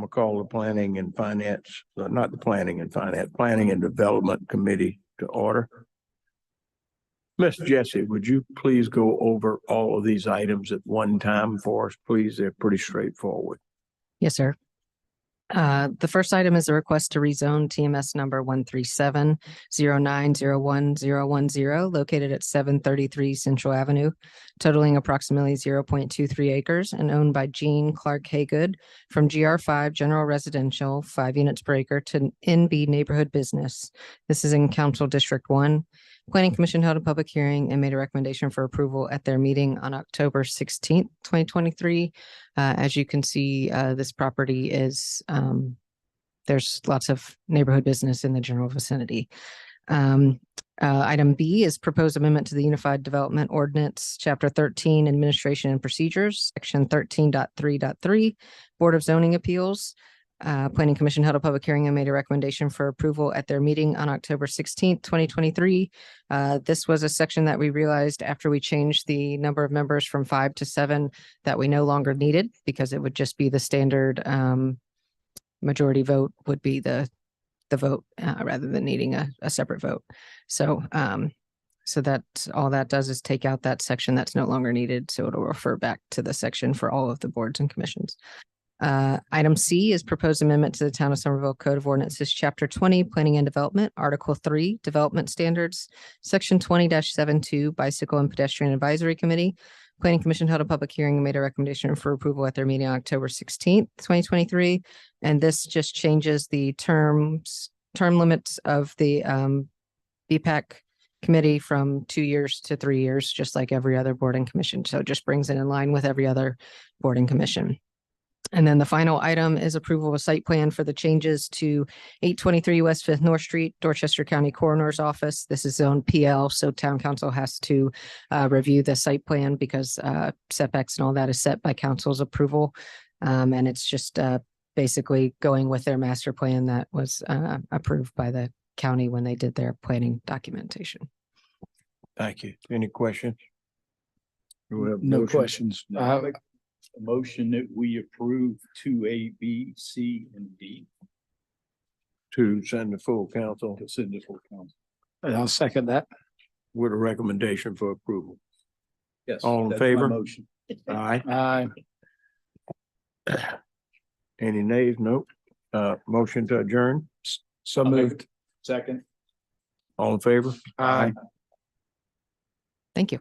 I'm gonna call the Planning and Finance, not the Planning and Finance, Planning and Development Committee to order. Miss Jessie, would you please go over all of these items at one time for us, please? They're pretty straightforward. Yes, sir. The first item is a request to rezone TMS number 137-0901-010, located at 733 Central Avenue, totaling approximately 0.23 acres and owned by Jean Clark Haygood from GR5 General Residential, 5 units per acre, to NB Neighborhood Business. This is in Council District 1. Planning Commission held a public hearing and made a recommendation for approval at their meeting on October 16th, 2023. As you can see, this property is, there's lots of neighborhood business in the general vicinity. Item B is proposed amendment to the Unified Development Ordinance, Chapter 13, Administration and Procedures, Section 13.3.3, Board of Zoning Appeals. Planning Commission held a public hearing and made a recommendation for approval at their meeting on October 16th, 2023. This was a section that we realized after we changed the number of members from 5 to 7 that we no longer needed, because it would just be the standard majority vote would be the vote rather than needing a separate vote. So so that all that does is take out that section that's no longer needed. So it'll refer back to the section for all of the boards and commissions. Item C is proposed amendment to the Town of Somerville Code of Ordinances, Chapter 20, Planning and Development, Article 3, Development Standards, Section 20-72, Bicycle and Pedestrian Advisory Committee. Planning Commission held a public hearing and made a recommendation for approval at their meeting on October 16th, 2023. And this just changes the term limits of the BPAC committee from 2 years to 3 years, just like every other board and commission. So it just brings it in line with every other board and commission. And then the final item is approval of a site plan for the changes to 823 West 5th North Street, Dorchester County Coroner's Office. This is zone PL, so town council has to review the site plan because setbacks and all that is set by council's approval. And it's just basically going with their master plan that was approved by the county when they did their planning documentation. Thank you. Any questions? No questions. A motion that we approve 2A, B, C, and D. To send the full council To send it for council. And I'll second that. with a recommendation for approval. Yes. All in that's my favor? Motion. Aye. Aye. Any nays? Nope. Motion to adjourn. So moved. Second. All in favor? Aye. Thank you.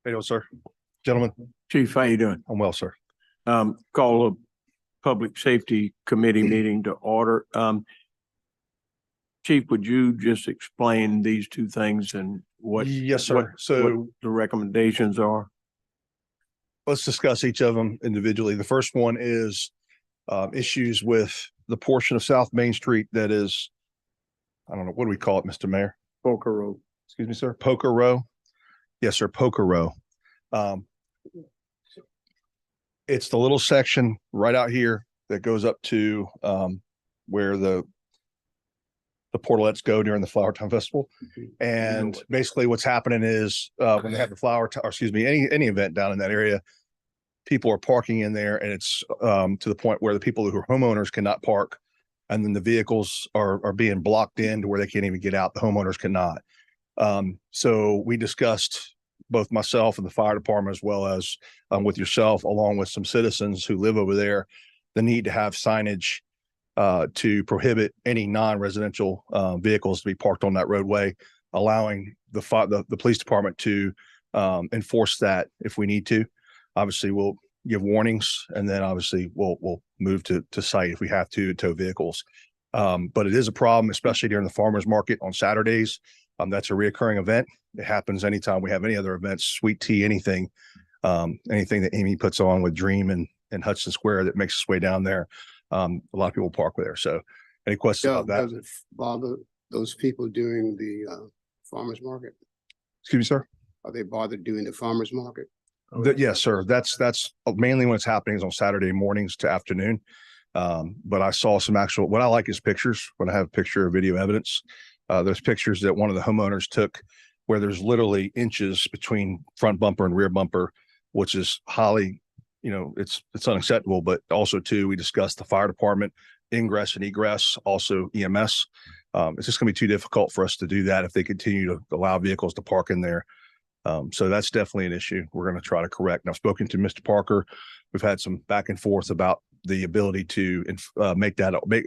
How you doing, sir? Gentlemen, Chief, how you doing? I'm well, sir. Call a Public Safety Committee meeting to order. Chief, would you just explain these two things and what? Yes, sir. what So the recommendations are? let's discuss each of them individually. The first one is issues with the portion of South Main Street that is, I don't know, what do we call it, Mr. Mayor? Poker Road. Excuse me, sir. Poker Row. Yes, sir. Poker Row. It's the little section right out here that goes up to where the portalets go during the Flower Town Festival. And basically what's happening is when they have the any event down in that area, people are parking in there, and it's to the point where the people who are homeowners cannot park, and then the vehicles are being blocked in to where they can't even get out. The homeowners cannot. So we discussed, both myself and the fire department, as well as with yourself, along with some citizens who live over there, the need to have signage to prohibit any non-residential vehicles to be parked on that roadway, allowing the police department to enforce that if we need to. Obviously, we'll give warnings, and then obviously we'll move to site if we have to tow vehicles. But it is a problem, especially during the farmers market on Saturdays. That's a reoccurring event. It happens anytime we have any other events, sweet tea, anything that Amy puts on with Dream and Hudson Square that makes its way down there. A lot of people park there. So any questions about that? Does it bother those people doing the farmers market? Excuse me, sir. Are they bothered doing the farmer's market? Yes, sir. That's mainly when it's happening is on Saturday mornings to afternoon. But I saw some actual, what I like is pictures. When I have picture or video evidence, there's pictures that one of the homeowners took where there's literally inches between front bumper and rear bumper, which is highly, it's unacceptable. But also too, we discussed the fire department ingress and egress, also EMS. It's just gonna be too difficult for us to do that if they continue to allow vehicles to park in there. So that's definitely an issue we're going to try to correct. And I've spoken to Mr. Parker. We've had some back and forth about the ability to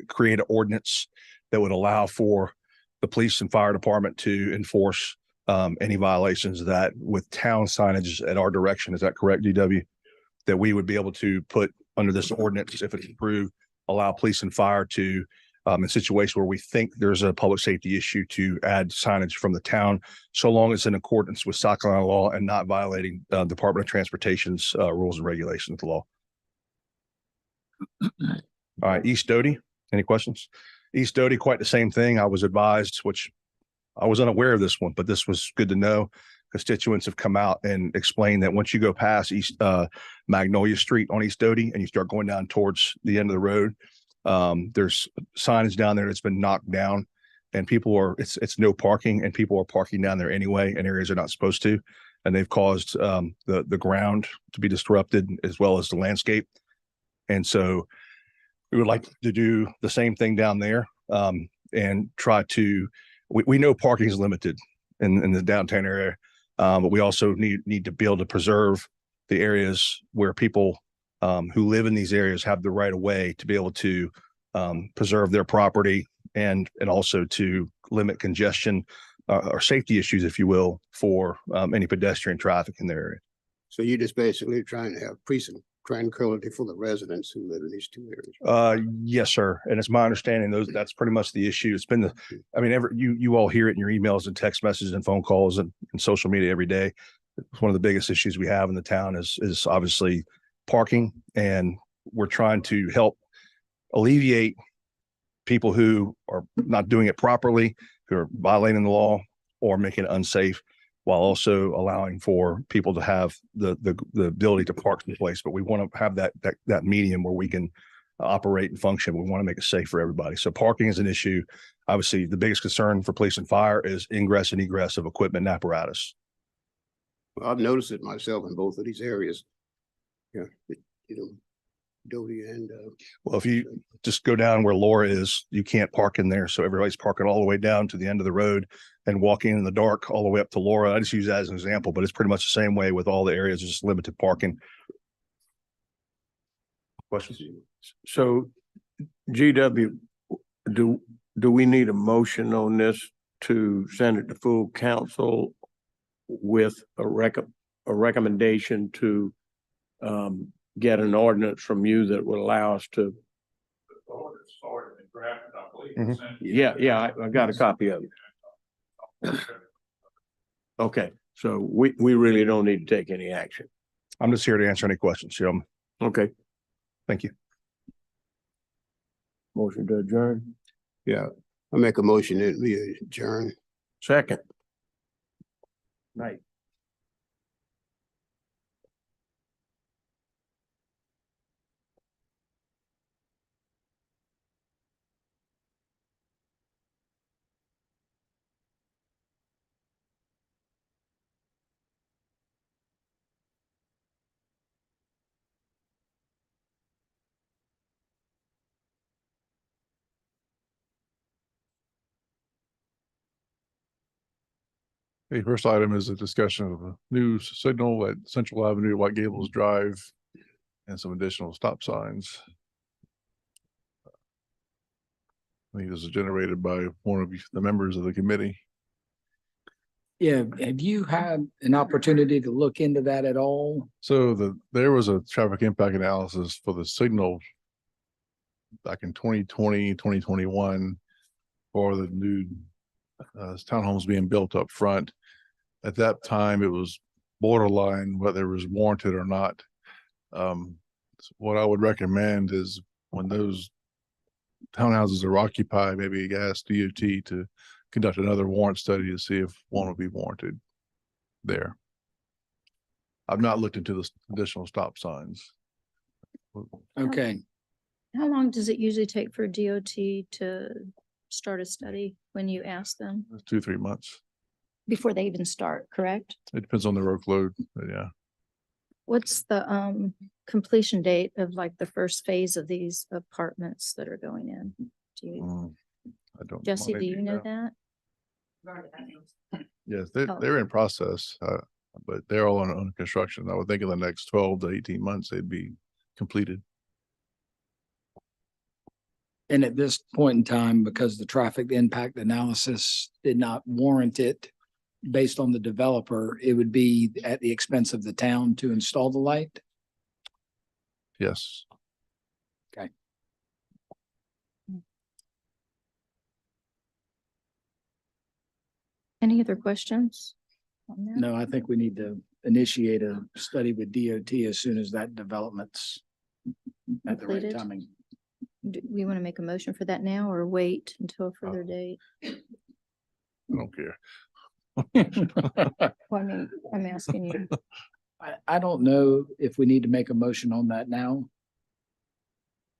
create an ordinance that would allow for the police and fire department to enforce any violations of that with town signage at our direction. Is that correct, DW? That we would be able to put under this ordinance, if it's approved, allow police and fire to, in situations where we think there's a public safety issue, to add signage from the town, so long as in accordance with South Carolina law and not violating Department of Transportation's rules and regulations of the law. All right, East Doty, any questions? East Doty, quite the same thing. I was advised, which I was unaware of this one, but this was good to know. Constituents have come out and explained that once you go past East Magnolia Street on East Doty and you start going down towards the end of the road, there's signage down there that's been knocked down, and it's no parking, and people are parking down there anyway in areas they're not supposed to, and they've caused the ground to be disrupted as well as the landscape. And so we would like to do the same thing down there, and try to. We know parking is limited in the downtown area, but we also need to be able to preserve the areas where people who live in these areas have the right of way to be able to preserve their property, and also to limit congestion or safety issues, if you will, for any pedestrian traffic in their area. So you're just basically trying to have peace and tranquility for the residents who live in these two areas. Yes, sir. And it's my understanding that's pretty much the issue. It's been you all hear it in your emails and text messages and phone calls and social media every day. It's one of the biggest issues we have in the town is obviously parking, and we're trying to help alleviate people who are not doing it properly, who are violating the law or making it unsafe, while also allowing for people to have the ability to park in place. But we want to have that medium where we can operate and function. We want to make it safe for everybody. So parking is an issue. Obviously, the biggest concern for police and fire is ingress and egress of equipment and apparatus. Well, I've noticed it myself in both of these areas. Yeah, Doty and Well, if you just go down where Laura is, you can't park in there. So everybody's parking all the way down to the end of the road and walking in the dark all the way up to Laura. I just use that as an example, but it's pretty much the same way with all the areas, just limited parking. Questions? So GW, do we need a motion on this to send it to full council with a recommendation to get an ordinance from you that would allow us to? Yeah, I got a copy of it. Okay, so we really don't need to take any action. I'm just here to answer any questions, gentlemen. Okay, Thank you. motion to adjourn. yeah, I make a motion that we adjourn. Second. Night. The first item is a discussion of a new signal at Central Avenue, White Gables Drive, and some additional stop signs. I think this is generated by one of the members of the committee. Yeah, have you had an opportunity to look into that at all? So there was a traffic impact analysis for the signal back in 2020, 2021 for the new townhomes being built up front. At that time, it was borderline whether it was warranted or not. What I would recommend is when those townhouses are occupied, maybe ask DOT to conduct another warrant study to see if one will be warranted there. I've not looked into the additional stop signs. Okay, How long does it usually take for DOT to start a study when you ask them? 2-3 months. Before they even start, correct? It depends on the workload, but yeah. What's the completion date of like the first phase of these apartments that are going in? Do you, I don't. Jesse, want do to you know that? Yes, Oh. they're in process, but they're all on construction. I would think in the next 12 to 18 months, they'd be completed. and at this point in time, because the traffic impact analysis did not warrant it based on the developer, it would be at the expense of the town to install the light? Yes. Any other questions? on that? No, I think we need to initiate a study with DOT as soon as that development's at the right Completed? timing. Do we want to make a motion for that now or wait until a further date? I don't care. Well, I mean, I'm asking you. I don't know if we need to make a motion on that now.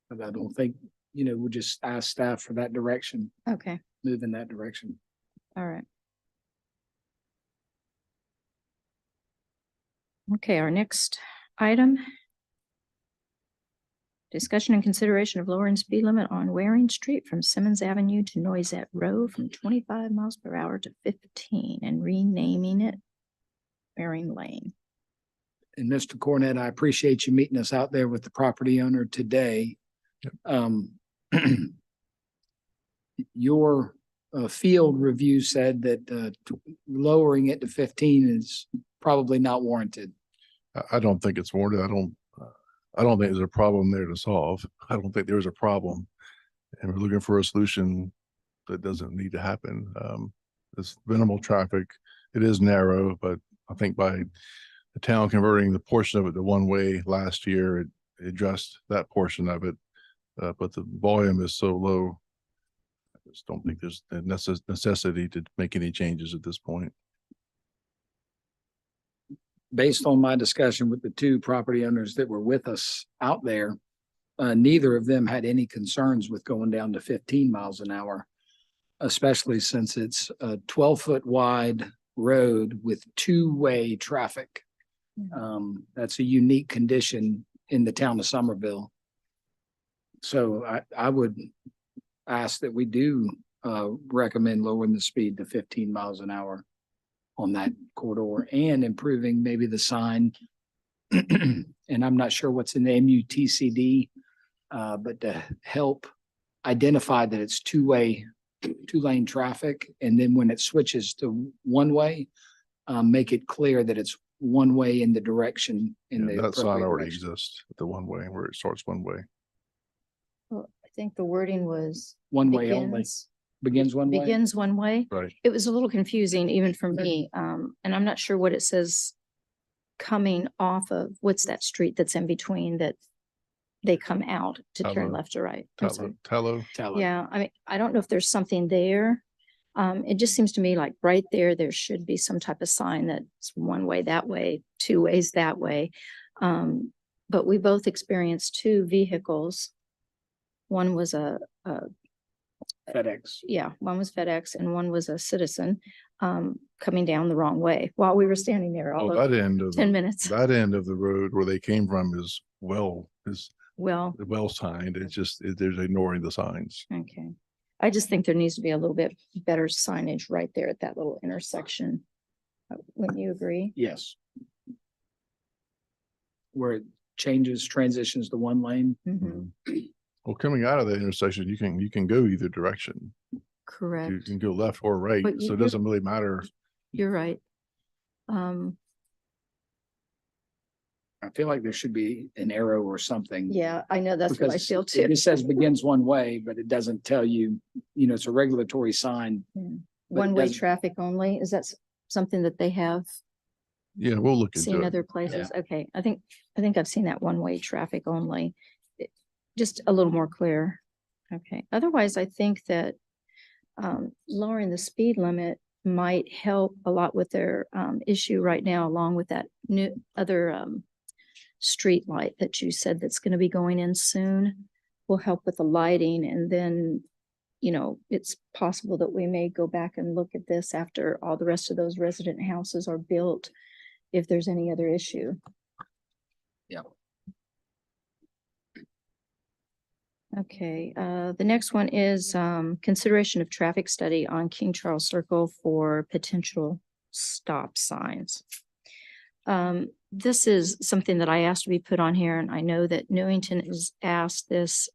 But I don't think, we'll just ask staff for that direction, Okay, move in that direction. all right. Okay, our next item. Discussion and consideration of lowering speed limit on Waring Street from Simmons Avenue to Noisette Row from 25 miles per hour to 15 and renaming it Waring Lane. And Mr. Cornett, I appreciate you meeting us out there with the property owner today. Your field review said that lowering it to 15 is probably not warranted. I don't think it's warranted. I don't think there's a problem there to solve. I don't think there's a problem. And we're looking for a solution that doesn't need to happen. It's minimal traffic. It is narrow, but I think by the town converting the portion of it to one way last year, it addressed that portion of it. But the volume is so low. I just don't think there's a necessity to make any changes at this point. Based on my discussion with the two property owners that were with us out there, neither of them had any concerns with going down to 15 miles an hour, especially since it's a 12-foot wide road with two-way traffic. That's a unique condition in the town of Somerville. So I would ask that we do recommend lowering the speed to 15 miles an hour on that corridor and improving maybe the sign. And I'm not sure what's in the MUTCD, but to help identify that it's two-lane traffic. And then when it switches to one way, make it clear that it's one way in the direction in the That sign appropriate already direction. exists, the one way where it starts one way. Well, I think the wording was One way only, begins one way. begins one way. Right. It was a little confusing even for me. And I'm not sure what it says coming off of, what's that street that's in between that they come out to turn Tallow. left or right? I'm sorry. Tallow. Tell it. Yeah, I mean, I don't know if there's something there. It just seems to me like right there should be some type of sign that's one way that way, two ways that way. But we both experienced two vehicles. One was FedEx. one was FedEx and one was a Citizen, coming down the wrong way while we were standing there all Oh, of that end of 10 minutes. that end of the road where they came from is well signed. It's just, there's ignoring the signs. Okay. I just think there needs to be a little bit better signage right there at that little intersection. Wouldn't you agree? Yes. Where it transitions to one lane. Mhm. Well, coming out of the intersection, you can go either direction. You Correct. can go left or right, But so you- it doesn't really matter. You're right. I feel like there should be an arrow or something. Yeah, I know, that's what I because feel It too. just says begins one way, but it doesn't tell you, it's a regulatory sign. but it One-way doesn't- traffic only, is that something that they have Yeah, we'll look into seen it. other places? Okay, I think I've seen that one-way traffic only. Just a little more clear. Okay, otherwise I think that lowering the speed limit might help a lot with their issue right now, along with that new other street light that you said that's going to be going in soon, will help with the lighting. And then, you know, it's possible that we may go back and look at this after all the rest of those resident houses are built, if there's any other issue. Yeah. Okay, the next one is consideration of traffic study on King Charles Circle for potential stop signs. This is something that I asked to be put on here, and I know that Newington has asked this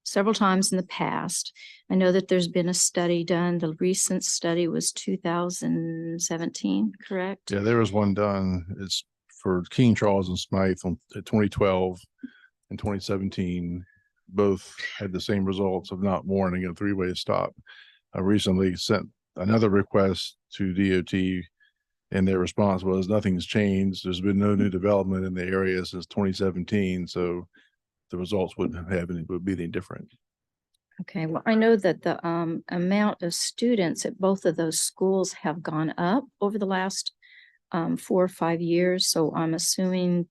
several times in the past. I know that there's been a study done. The recent study was 2017, correct? Yeah, there was one done. It's for King Charles and Smythe on 2012 and 2017. Both had the same results of not warning a three-way stop. I recently sent another request to DOT, and their response was nothing's changed. There's been no new development in the area since 2017. So the results would be any different. Okay, well, I know that the amount of students at both of those schools have gone up over the last 4 or 5 years. So I'm assuming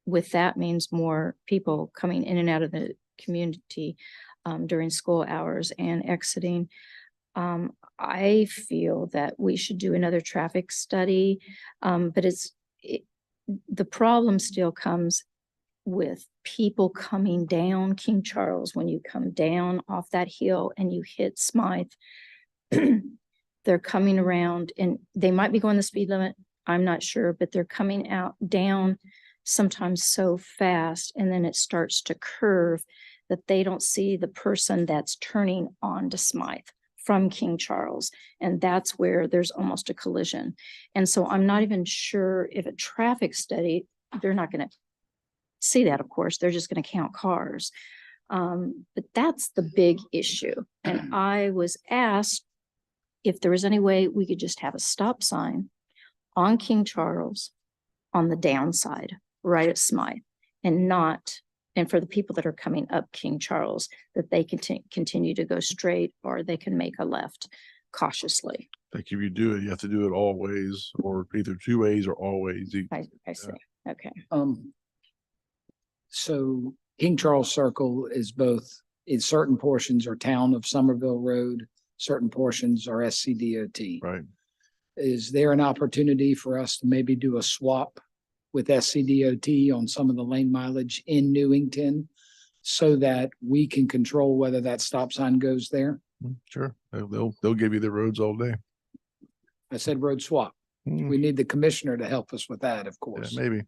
with that means more people coming in and out of the community during school hours and exiting. I feel that we should do another traffic study, but the problem still comes with people coming down King Charles. When you come down off that hill and you hit Smythe, they're coming around, and they might be going the speed limit. I'm not sure, but they're coming out down sometimes so fast, and then it starts to curve that they don't see the person that's turning onto Smythe from King Charles. And that's where there's almost a collision. And so I'm not even sure if a traffic study, they're not going to see that, of course, they're just going to count cars. But that's the big issue. And I was asked if there was any way we could just have a stop sign on King Charles on the downside, right at Smythe, and for the people that are coming up King Charles, that they can continue to go straight, or they can make a left cautiously. Like if you do it, you have to do it all ways, or either 2 ways or all ways. I see. Okay. So King Charles Circle is both, in certain portions are town of Somerville Road, certain portions are SCDOT. Right. Is there an opportunity for us to maybe do a swap with SCDOT on some of the lane mileage in Newington so that we can control whether that stop sign goes there? Sure. They'll give you the roads all day. I said road swap. We need the commissioner to help us with that, of Yeah, course. maybe.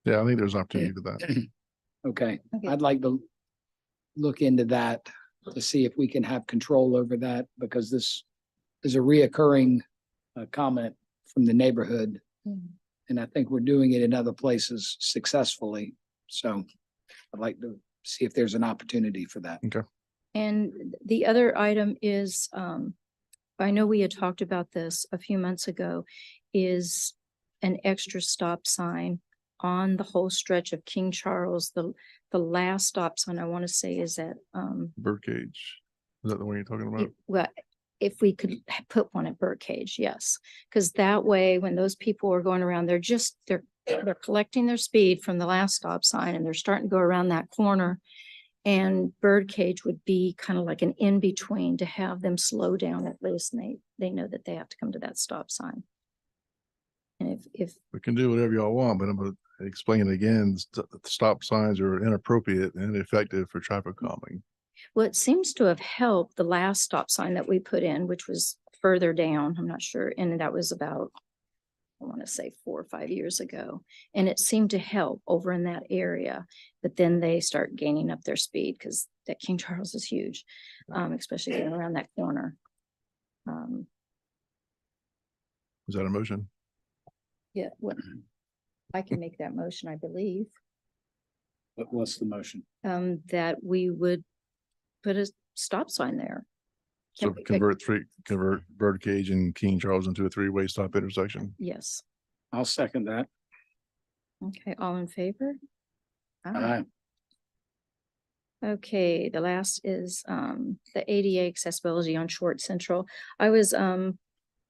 Yeah, I think there's an opportunity for that. Okay, Okay. I'd like to look into that to see if we can have control over that, because this is a reoccurring comment from the neighborhood. And I think we're doing it in other places successfully. So I'd like to see if there's an opportunity for that. And the other item is, I know we had talked about this a few months ago, is an extra stop sign on the whole stretch of King Charles. The last stop sign I want to say is at, Birdcage. Is that the one you're talking about? well, if we could put one at Birdcage, yes. Because that way, when those people are going around, they're collecting their speed from the last stop sign, and they're starting to go around that corner. And Birdcage would be kind of like an in-between to have them slow down at least, and they know that they have to come to that stop sign. And if We can do whatever y'all want, but I'm gonna explain it again. The stop signs are inappropriate and ineffective for traffic calming. well, it seems to have helped the last stop sign that we put in, which was further down, I'm not sure, and that was about, I want to say 4 or 5 years ago. And it seemed to help over in that area, but then they start gaining up their speed because that King Charles is huge, especially getting around that corner. Is that a motion? Yeah, I can make that motion, I believe, But what's the motion? that we would put a stop sign there. So convert Birdcage and King Charles into a 3-way stop intersection. Yes. I'll second that. Okay, all in favor? Aye. Okay, the last is the ADA accessibility on Short Central. I was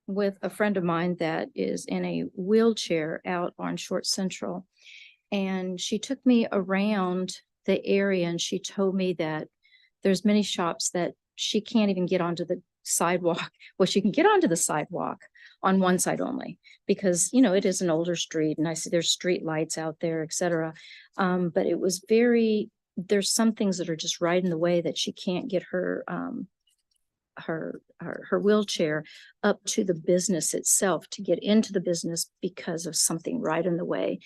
with a friend of mine that is in a wheelchair out on Short Central. And she took me around the area and she told me that there's many shops that she can't even get onto the sidewalk. Well, she can get onto the sidewalk on one side only because, you know, it is an older street and I see there's street lights out there, et cetera. But it was there's some things that are just right in the way that she can't get her wheelchair up to the business itself to get into the business because of something right in the way.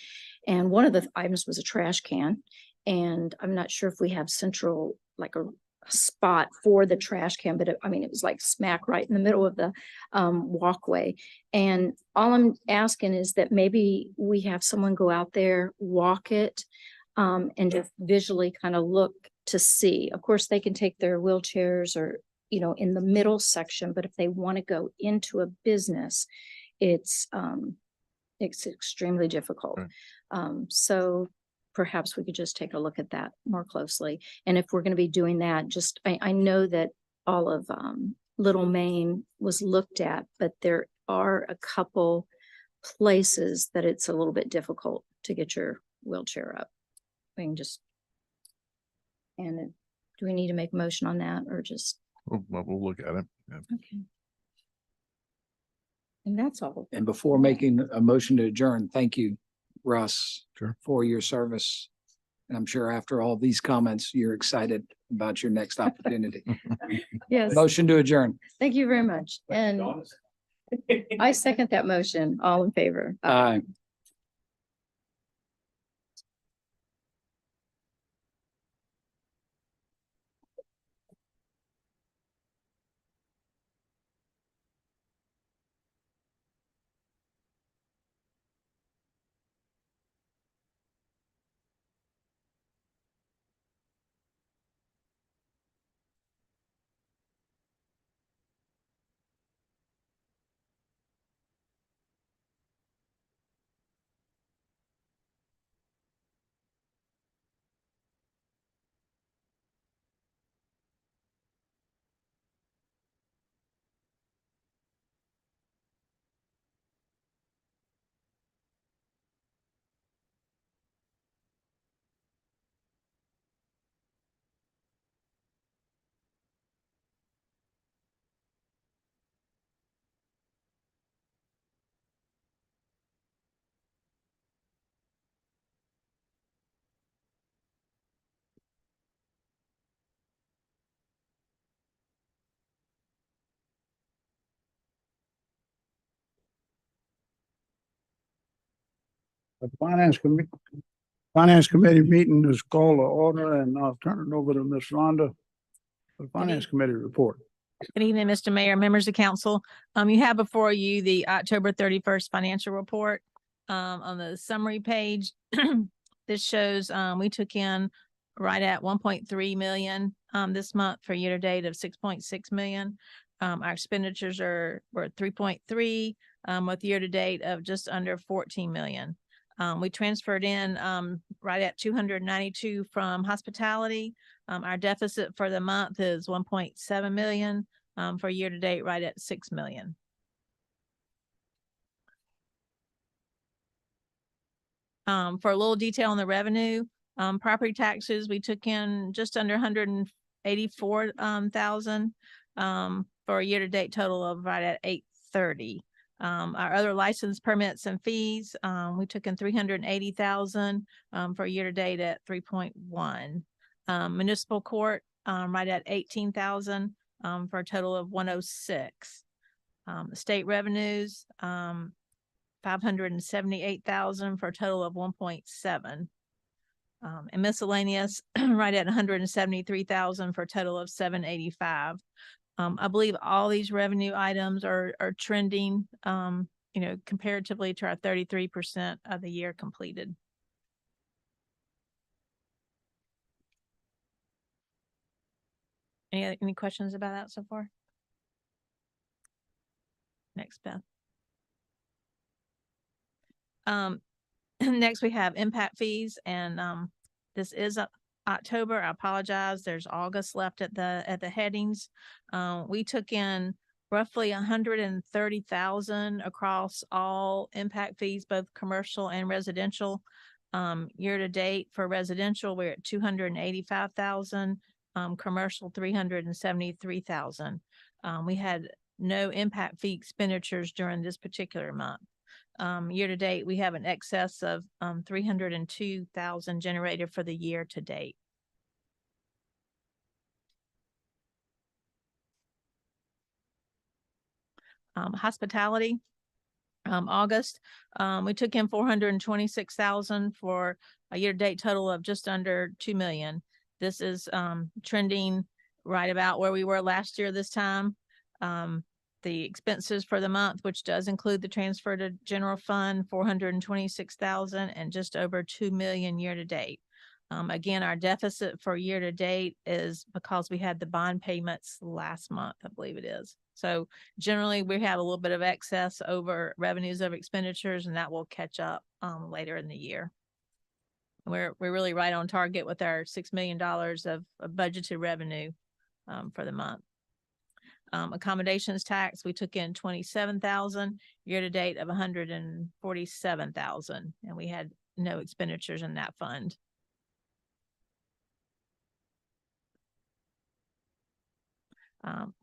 And one of the items was a trash can. And I'm not sure if we have central, like a spot for the trash can, but it was like smack right in the middle of the walkway. And all I'm asking is that maybe we have someone go out there, walk it, and just visually kind of look to see. Of course, they can take their wheelchairs or, you know, in the middle section, but if they want to go into a business, it's extremely difficult. Right. So perhaps we could just take a look at that more closely. And if we're going to be doing that, just, I know that all of Little Maine was looked at, but there are a couple places that it's a little bit difficult to get your wheelchair up. We can just, do we need to make a motion on that or just? We'll look at it. Yeah. Okay. And that's all. And before making a motion to adjourn, thank you, Russ. Sure. For your service. And I'm sure after all these comments, you're excited about your next opportunity. Yes, Motion to adjourn. thank you very much. And I second that motion. All in favor? Aye. The Finance Committee meeting is called to order and I'll turn it over to Ms. Rhonda for the Finance Committee report. Good evening, Mr. Mayor, members of council. You have before you the October 31st financial report. On the summary page, this shows we took in right at 1.3 million this month for year to date of 6.6 million. Our expenditures were 3.3 with year to date of just under 14 million. We transferred in right at 292 from hospitality. Our deficit for the month is 1.7 million, for year to date, right at 6 million. For a little detail on the revenue, property taxes, we took in just under 184,000 for a year to date total of right at 830. Our other license permits and fees, we took in 380,000 for year to date at 3.1. Municipal court, right at 18,000 for a total of 106. State revenues, 578,000 for a total of 1.7. And miscellaneous, right at 173,000 for a total of 785. I believe all these revenue items are trending, comparatively to our 33% of the year completed. Any questions about that so far? Next, Beth. Next we have impact fees, and this is October, I apologize. There's August left at the headings. We took in roughly 130,000 across all impact fees, both commercial and residential. Year to date for residential, we're at 285,000, commercial 373,000. We had no impact fee expenditures during this particular month. Year to date, we have an excess of 302,000 generated for the year to date. Hospitality, August, we took in 426,000 for a year-to-date total of just under 2 million. This is trending right about where we were last year this time. The expenses for the month, which does include the transfer to general fund, 426,000 and just over 2 million year-to-date. Again, our deficit for year-to-date is because we had the bond payments last month, I believe it is. So generally, we have a little bit of excess over revenues of expenditures, and that will catch up later in the year. We're really right on target with our $6 million of budgeted revenue for the month. Accommodations tax, we took in 27,000, year-to-date of 147,000, and we had no expenditures in that fund.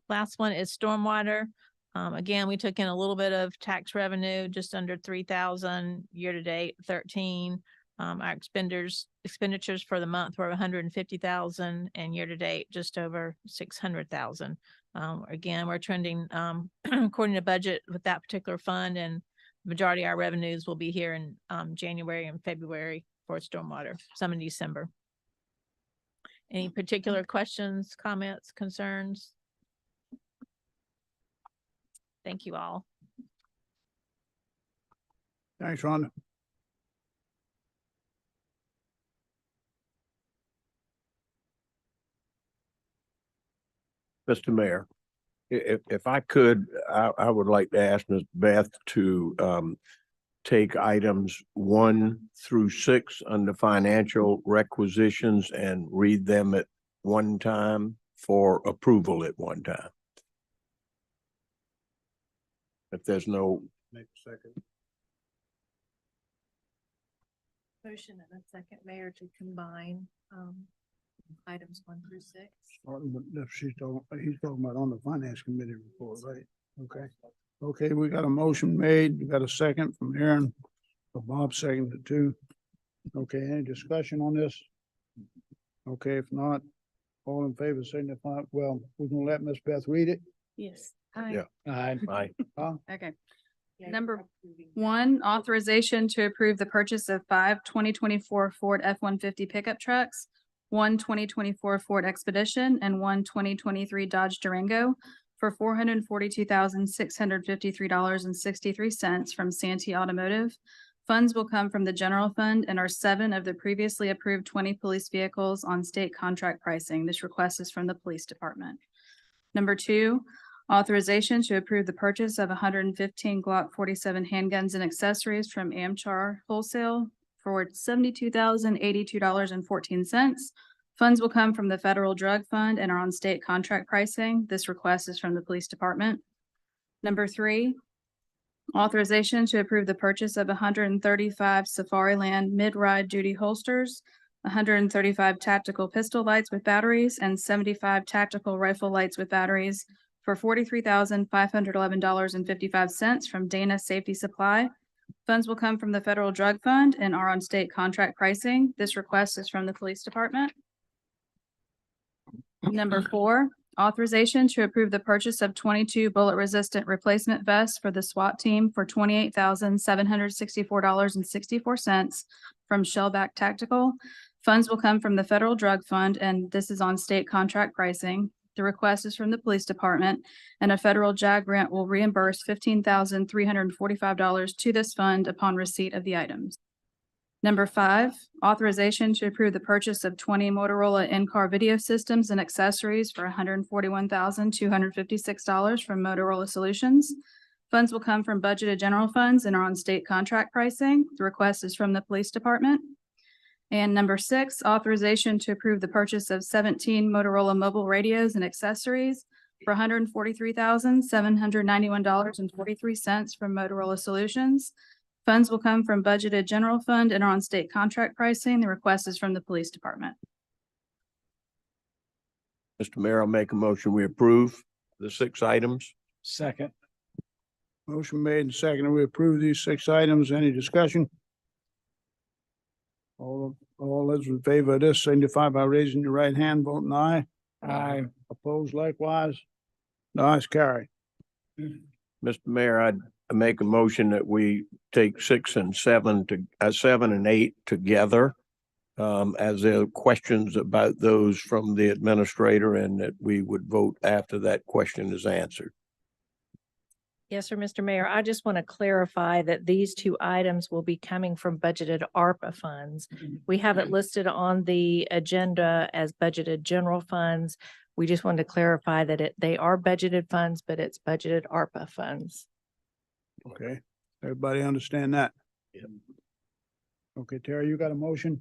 Last one is stormwater. Again, we took in a little bit of tax revenue, just under 3,000, year-to-date 13. Our expenditures for the month were 150,000 and year-to-date just over 600,000. Again, we're trending according to budget with that particular fund, and the majority of our revenues will be here in January and February for stormwater, some in December. Any particular questions, comments, concerns? Thank you all. Thanks, Rhonda. Mr. Mayor, if I could, I would like to ask Ms. Beth to take items 1 through 6 under financial requisitions and read them at one time for approval at one time. If there's no. Make a second. Motion and a second, Mayor, to combine items 1 through 6. He's talking about on the finance committee report, right? Okay. Okay, we got a motion made. We got a second from Aaron. Bob seconded too. Okay, any discussion on this? Okay, if not, all in favor signify. Well, we're gonna let Ms. Beth read it. Yes. Yeah. Aye. Okay. Number 1, authorization to approve the purchase of 5 2024 Ford F-150 pickup trucks, 1 2024 Ford Expedition, and 1 2023 Dodge Durango for $442,653.63 from Santee Automotive. Funds will come from the general fund and are 7 of the previously approved 20 police vehicles on state contract pricing. This request is from the police department. Number 2, authorization to approve the purchase of 115 Glock 47 handguns and accessories from Amchar Wholesale for $72,082.14. Funds will come from the federal drug fund and are on state contract pricing. This request is from the police department. Number 3, authorization to approve the purchase of 135 Safariland mid-ride duty holsters, 135 tactical pistol lights with batteries, and 75 tactical rifle lights with batteries for $43,511.55 from Dana Safety Supply. Funds will come from the federal drug fund and are on state contract pricing. This request is from the police department. Number 4, authorization to approve the purchase of 22 bullet-resistant replacement vests for the SWAT team for $28,764.64 from Shellback Tactical. Funds will come from the federal drug fund, and this is on state contract pricing. The request is from the police department, and a federal JAG grant will reimburse $15,345 to this fund upon receipt of the items. Number 5, authorization to approve the purchase of 20 Motorola in-car video systems and accessories for $141,256 from Motorola Solutions. Funds will come from budgeted general funds and are on state contract pricing. The request is from the police department. And number 6, authorization to approve the purchase of 17 Motorola mobile radios and accessories for $143,791.43 from Motorola Solutions. Funds will come from budgeted general fund and are on state contract pricing. The request is from the police department. Mr. Mayor, I'll make a motion. We approve the 6 items. Second. Motion made and seconded. We approve these 6 items. Any discussion? All those in favor of this signify by raising your right hand, voting aye. Aye. Opposed likewise. The ayes carry. Mr. Mayor, I'd make a motion that we take 6 and 7 to 7 and 8 together. As there are questions about those from the administrator, and that we would vote after that question is answered. Yes, sir, Mr. Mayor, I just want to clarify that these 2 items will be coming from budgeted ARPA funds. We have it listed on the agenda as budgeted general funds. We just wanted to clarify that they are budgeted funds, but it's budgeted ARPA funds. Okay, everybody understand that? Yep. Okay, Terry, you got a motion?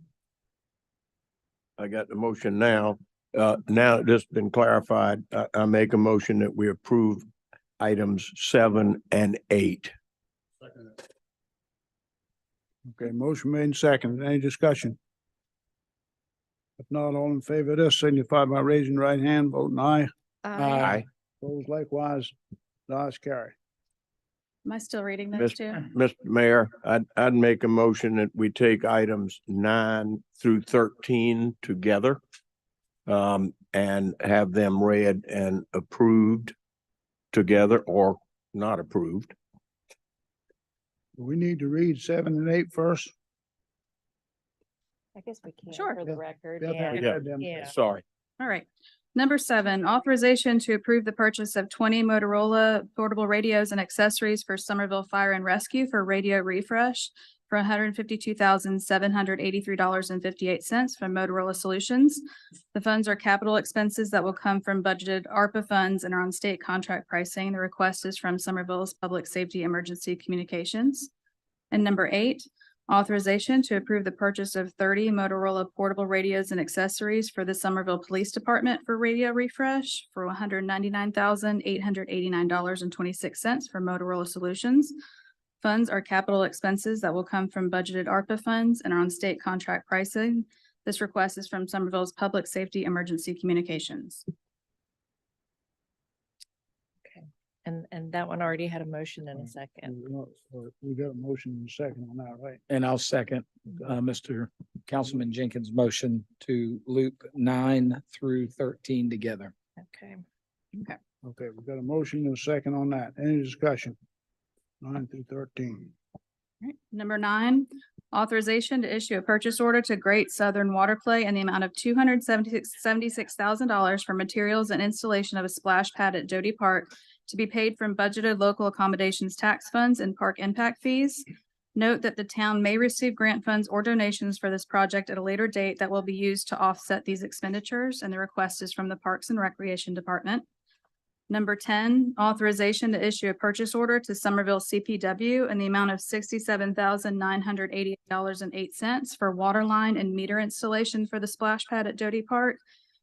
I got the motion now. Now this has been clarified. I make a motion that we approve items 7 and 8. Okay, motion made and seconded. Any discussion? If not, all in favor of this signify by raising your right hand, voting aye. Aye. Opposed likewise. The ayes carry. Am I still reading those two? Mr. Mayor, I'd make a motion that we take items 9 through 13 together. And have them read and approved together or not approved. We need to read 7 and 8 first. I guess we can Sure. for the record. Yeah, Yeah. we had them. Yeah. Sorry. All right. Number 7, authorization to approve the purchase of 20 Motorola portable radios and accessories for Somerville Fire and Rescue for radio refresh for $152,783.58 from Motorola Solutions. The funds are capital expenses that will come from budgeted ARPA funds and are on state contract pricing. The request is from Somerville's Public Safety Emergency Communications. And number 8, authorization to approve the purchase of 30 Motorola portable radios and accessories for the Somerville Police Department for radio refresh for $199,889.26 from Motorola Solutions. Funds are capital expenses that will come from budgeted ARPA funds and are on state contract pricing. This request is from Somerville's Public Safety Emergency Communications. And that one already had a motion and a second. We got a motion and a second on that, right? And I'll second, Mr. Councilman Jenkins' motion to loop 9 through 13 together. Okay. Okay, we got a motion and a second on that. Any discussion? 9 through 13. Right. Number 9, authorization to issue a purchase order to Great Southern Water Play in the amount of $276,000 for materials and installation of a splash pad at Doty Park to be paid from budgeted local accommodations tax funds and park impact fees. Note that the town may receive grant funds or donations for this project at a later date that will be used to offset these expenditures, and the request is from the Parks and Recreation Department. Number 10, authorization to issue a purchase order to Somerville CPW in the amount of $67,988.08 for water line and meter installation for the splash pad at Doty Park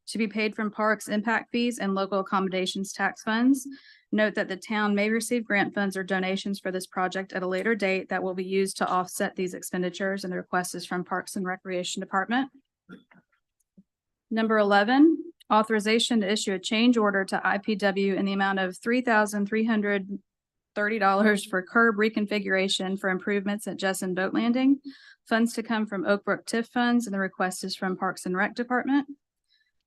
to be paid from parks impact fees and local accommodations tax funds. Note that the town may receive grant funds or donations for this project at a later date that will be used to offset these expenditures, and the request is from Parks and Recreation Department. Number 11, authorization to issue a change order to IPW in the amount of $3,330 for curb reconfiguration for improvements at Jessen Boat Landing. Funds to come from Oak Brook TIF funds, and the request is from Parks and Rec Department.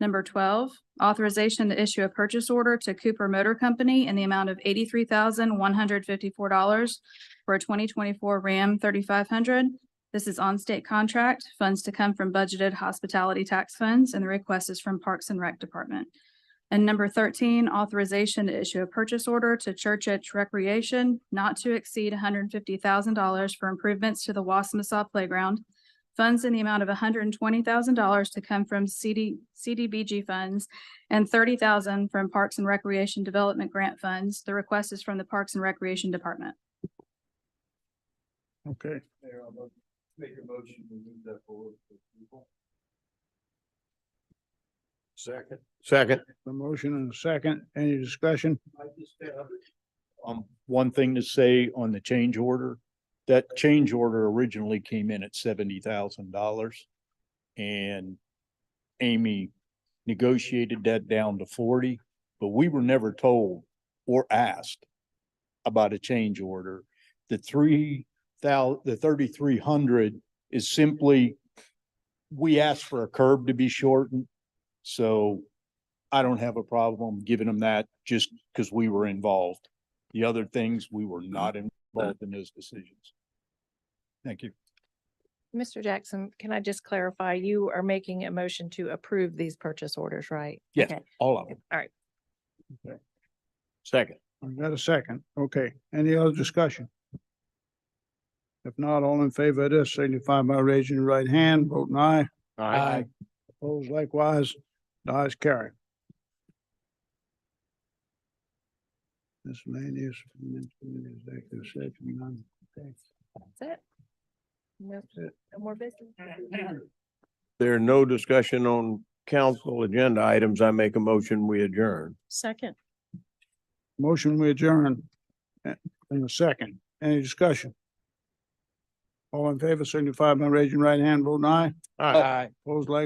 Number 12, authorization to issue a purchase order to Cooper Motor Company in the amount of $83,154 for a 2024 Ram 3500. This is on state contract, funds to come from budgeted hospitality tax funds, and the request is from Parks and Rec Department. And number 13, authorization to issue a purchase order to Church Edge Recreation not to exceed $150,000 for improvements to the Wassamasaw Playground. Funds in the amount of $120,000 to come from CDBG funds and $30,000 from Parks and Recreation Development Grant funds. The request is from the Parks and Recreation Department. Okay. Make a motion to move that forward for approval. Second. The motion and a second. Any discussion? I just have one thing to say on the change order. That change order originally came in at $70,000. And Amy negotiated that down to 40, but we were never told or asked about a change order. The 3,300 is simply, we asked for a curb to be shortened. So I don't have a problem giving them that just because we were involved. The other things, we were not involved in those decisions. Thank you. Mr. Jackson, can I just clarify? You are making a motion to approve these purchase orders, right? Yes, Okay. all of them. All right. Second. I got a second. Okay. Any other discussion? If not, all in favor of this, signify by raising your right hand, voting aye. Aye. Opposed likewise, the ayes carry. Miscellaneous, executive session, none. Okay. That's it. No no more business. There are no discussion on council agenda items. I make a motion, we adjourn. Second. Motion we adjourn. In a second. Any discussion? All in favor, signify by raising your right hand, voting aye. Aye. Opposed like